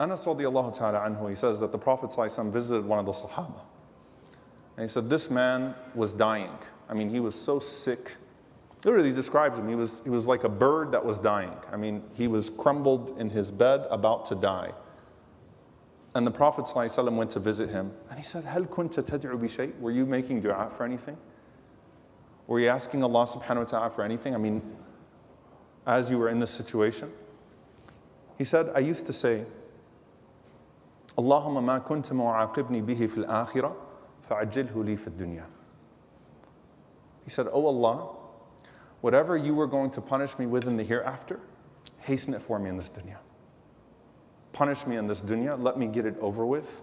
Anas radiallahu ta'ala anhu, he says that the Prophet ﷺ visited one of the Sahaba. And he said, this man was dying. I mean, he was so sick. Literally describes him, he was like a bird that was dying. I mean, he was crumbled in his bed, about to die. And the Prophet ﷺ went to visit him. And he said, هَلْ كُنْتَ تَدْعُ بِشَيْءٍ? Were you making dua for anything? Were you asking Allah subhanahu wa ta'ala for anything? I mean, as you were in this situation? He said, I used to say, Allahumma ma kunta mu'aqibni bihi fil akhirah, fa'ajilhu li fid dunya. He said, oh Allah, whatever you were going to punish me with in the hereafter, hasten it for me in this dunya. Punish me in this dunya, let me get it over with.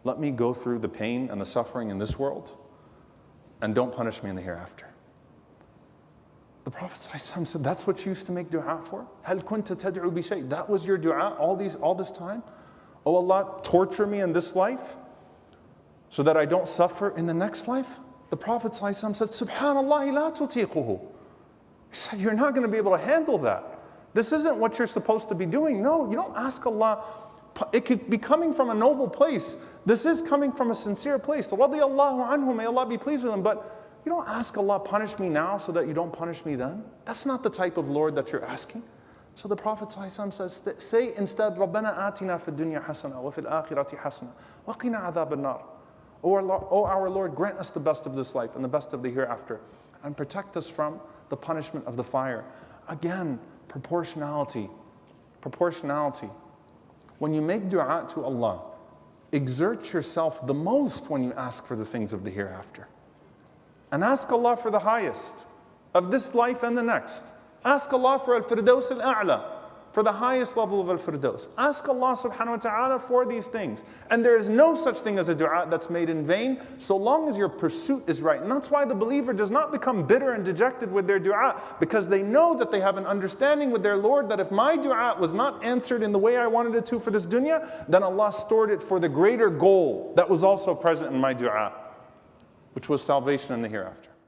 Let me go through the pain and the suffering in this world, and don't punish me in the hereafter. The Prophet ﷺ said, that's what you used to make dua for? هَلْ كُنْتَ تَدْعُ بِشَيْءٍ? That was your dua all this time? Oh Allah, torture me in this life so that I don't suffer in the next life? The Prophet ﷺ said, Subhanallah la tutiquhu. He said, you're not going to be able to handle that. This isn't what you're supposed to be doing. No, you don't ask Allah. It could be coming from a noble place. This is coming from a sincere place. Radiyallahu anhu, may Allah be pleased with him. But you don't ask Allah, punish me now so that you don't punish me then. That's not the type of Lord that you're asking. So the Prophet ﷺ says, say instead, رَبَّنَا آتِنَا فِي الدُّنْيَا حَسَنَةً وَفِي الْآخِرَةِ حَسَنَةً وَقِنَا عَذَابَ النَّارِ. O our Lord, grant us the best of this life and the best of the hereafter, and protect us from the punishment of the fire. Again, proportionality. Proportionality. When you make dua to Allah, exert yourself the most when you ask for the things of the hereafter. And ask Allah for the highest of this life and the next. Ask Allah for al-firdaus al-a'la, for the highest level of al-firdaus. Ask Allah subhanahu wa ta'ala for these things. And there is no such thing as a dua that's made in vain, so long as your pursuit is right. And that's why the believer does not become bitter and dejected with their dua, because they know that they have an understanding with their Lord that if my dua was not answered in the way I wanted it to for this dunya, then Allah stored it for the greater goal that was also present in my dua, which was salvation in the hereafter.